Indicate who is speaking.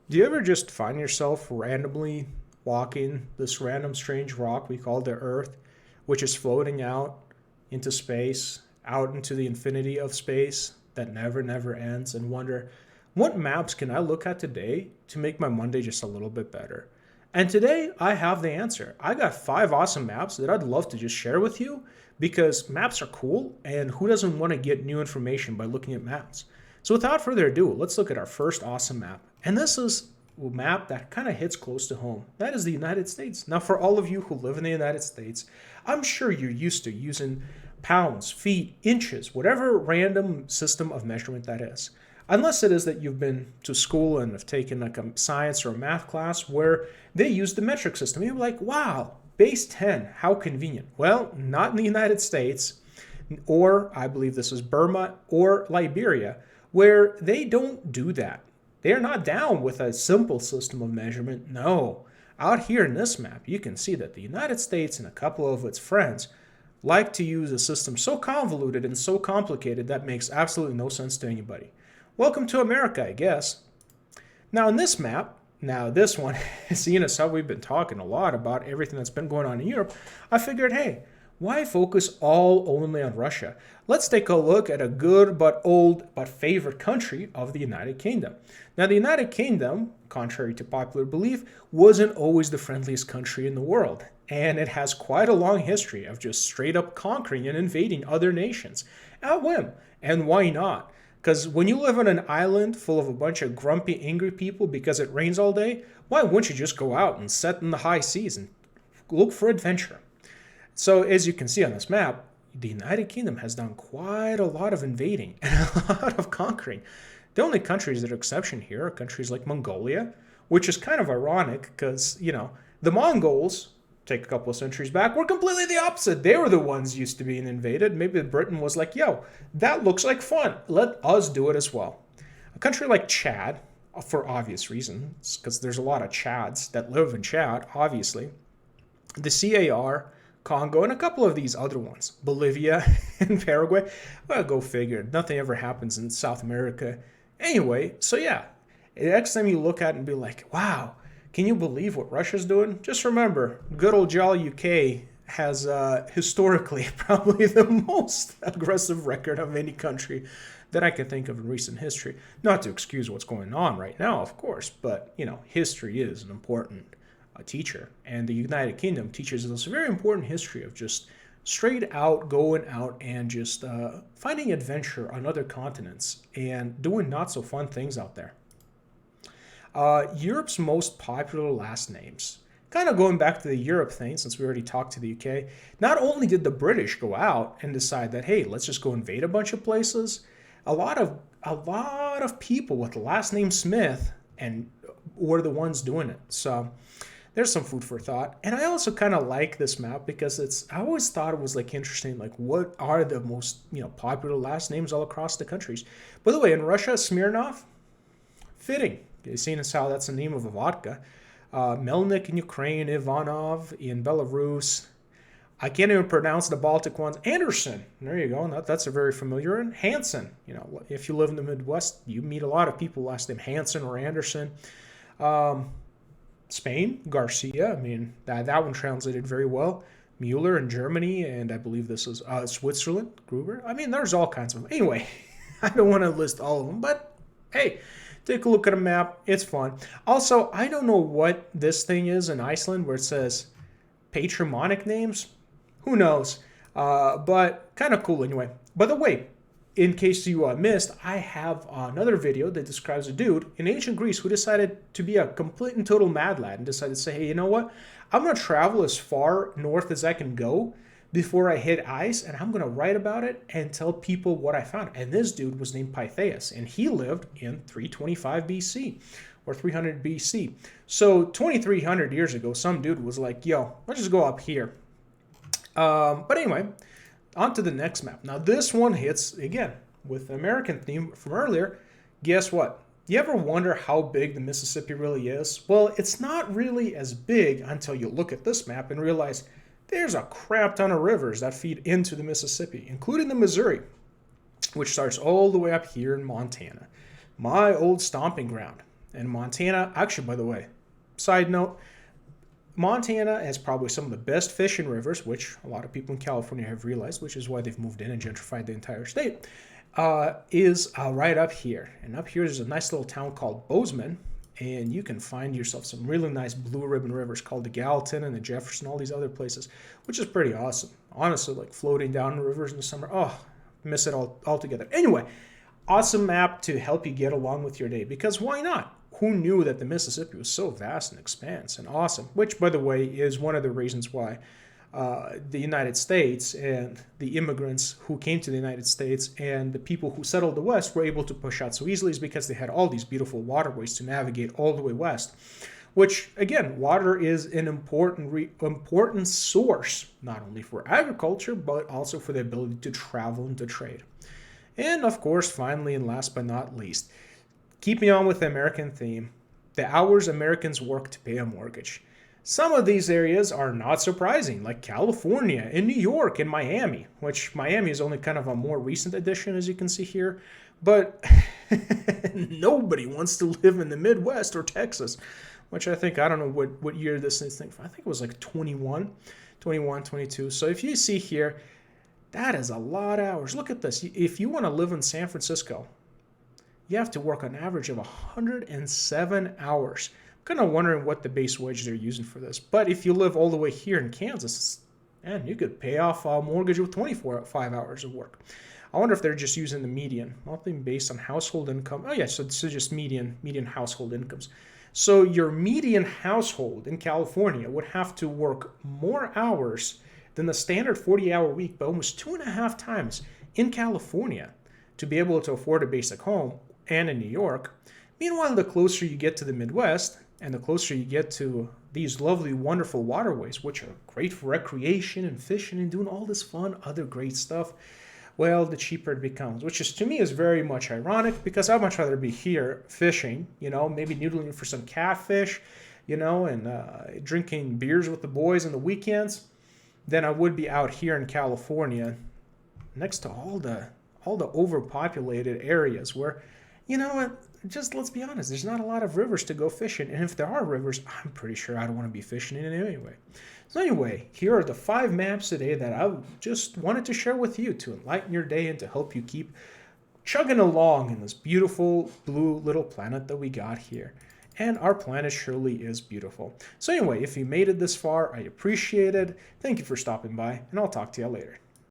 Speaker 1: Do you ever just find yourself randomly walking this random strange rock we call the Earth, which is floating out into space, out into the infinity of space that never ends, and wonder, what maps can I look at today to make my Monday just a little bit better? And today I have the answer. I got 5 awesome maps that I'd love to just share with you because maps are cool, and who doesn't want to get new information by looking at maps? So without further ado, let's look at our first awesome map. And this is a map that kind of hits close to home. That is the United States. Now, for all of you who live in the United States, I'm sure you're used to using pounds, feet, inches, whatever random system of measurement that is. Unless it is that you've been to school and have taken like a science or a math class where they use the metric system. You're like, wow, base 10, how convenient. Well, not in the United States, or I believe this is Burma or Liberia, where they don't do that. They're not down with a simple system of measurement. No. Out here in this map, you can see that the United States and a couple of its friends like to use a system so convoluted and so complicated that makes absolutely no sense to anybody. Welcome to America, I guess. Now, in this map, now this one, seeing as how we've been talking a lot about everything that's been going on in Europe, I figured, hey, why focus all only on Russia? Let's take a look at a good but old but favorite country of the United Kingdom. Now, the United Kingdom, contrary to popular belief, wasn't always the friendliest country in the world. And it has quite a long history of just straight up conquering and invading other nations at whim. And why not? Because when you live on an island full of a bunch of grumpy, angry people because it rains all day, why wouldn't you just go out and set in the high seas and look for adventure? So as you can see on this map, the United Kingdom has done quite a lot of invading and a lot of conquering. The only countries that are exception here are countries like Mongolia, which is kind of ironic because, the Mongols, take a couple of centuries back, were completely the opposite. They were the ones used to being invaded. Maybe Britain was like, yo, that looks like fun. Let us do it as well. A country like Chad, for obvious reasons, because there's a lot of Chads that live in Chad, obviously. The CAR, Congo, and a couple of these other ones, Bolivia and Paraguay. Well, go figure. Nothing ever happens in South America. Anyway, so yeah, next time you look at it and be like, wow, can you believe what Russia's doing? Just remember, good old jolly UK has historically probably the most aggressive record of any country that I can think of in recent history. Not to excuse what's going on right now, of course, but history is an important teacher, and the United Kingdom teaches us a very important history of just straight out going out and just finding adventure on other continents and doing not so fun things out there. Europe's most popular last names. Kind of going back to the Europe thing, since we already talked to the UK, not only did the British go out and decide that, hey, let's just go invade a bunch of places, a lot of people with the last name Smith and were the ones doing it. So there's some food for thought. And I also kind of like this map because I always thought it was like interesting, like what are the most, popular last names all across the countries. By the way, in Russia, Smirnov, fitting. Seeing as how that's the name of a vodka. Melnik in Ukraine, Ivanov in Belarus. I can't even pronounce the Baltic ones. Anderson, there you go. That's a very familiar one. Hansen, if you live in the Midwest, you meet a lot of people last name Hansen or Anderson. Spain, Garcia. I mean, that one translated very well. Mueller in Germany, and I believe this is Switzerland, Gruber. I mean, there's all kinds of them. Anyway, I don't want to list all of them, but hey, take a look at a map. It's fun. Also, I don't know what this thing is in Iceland where it says patronymic names. Who knows? But kind of cool anyway. By the way, in case you missed, I have another video that describes a dude in ancient Greece who decided to be a complete and total mad lad and decided to say, hey, you know what? I'm going to travel as far north as I can go before I hit ice, and I'm going to write about it and tell people what I found. And this dude was named Pytheas, and he lived in 325 BC or 300 BC. So 2,300 years ago, some dude was like, yo, let's just go up here. But anyway, on to the next map. Now, this one hits, again, with the American theme from earlier. Guess what? You ever wonder how big the Mississippi really is? Well, it's not really as big until you look at this map and realize there's a crap ton of rivers that feed into the Mississippi, including the Missouri, which starts all the way up here in Montana, my old stomping ground. And Montana, actually, by the way, side note, Montana has probably some of the best fishing rivers, which a lot of people in California have realized, which is why they've moved in and gentrified the entire state, is right up here. And up here is a nice little town called Bozeman, and you can find yourself some really nice blue ribbon rivers called the Gallatin and the Jefferson, all these other places, which is pretty awesome. Honestly, like floating down the rivers in the summer, oh, miss it all altogether. Anyway, awesome map to help you get along with your day, because why not? Who knew that the Mississippi was so vast and expanse and awesome? Which, by the way, is one of the reasons why the United States and the immigrants who came to the United States and the people who settled the West were able to push out so easily, is because they had all these beautiful waterways to navigate all the way west. Which, again, water is an important source, not only for agriculture, but also for the ability to travel and to trade. And, of course, finally, and last but not least, keeping on with the American theme, the hours Americans work to pay a mortgage. Some of these areas are not surprising, like California and New York and Miami, which Miami is only kind of a more recent addition, as you can see here. But nobody wants to live in the Midwest or Texas, which I think, I don't know what year this is. I think it was like 21, 22. So if you see here, that is a lot of hours. Look at this. If you want to live in San Francisco, you have to work an average of 107 hours. I'm kind of wondering what the base wage they're using for this. But if you live all the way here in Kansas, man, you could pay off a mortgage with 5 hours of work. I wonder if they're just using the median, nothing based on household income. Oh yeah, so this is just median household incomes. So your median household in California would have to work more hours than the standard 40-hour week, by almost 2.5 times in California, to be able to afford a basic home, and in New York. Meanwhile, the closer you get to the Midwest, and the closer you get to these lovely, wonderful waterways, which are great for recreation and fishing and doing all this fun, other great stuff, well, the cheaper it becomes, which is, to me, is very much ironic, because I'd much rather be here fishing, maybe noodling for some catfish, and drinking beers with the boys on the weekends, than I would be out here in California, next to all the overpopulated areas where, just let's be honest, there's not a lot of rivers to go fishing. And if there are rivers, I'm pretty sure I don't want to be fishing in it anyway. So anyway, here are the 5 maps today that I just wanted to share with you to enlighten your day and to help you keep chugging along in this beautiful blue little planet that we got here. And our planet surely is beautiful. So anyway, if you made it this far, I appreciate it. Thank you for stopping by, and I'll talk to you later.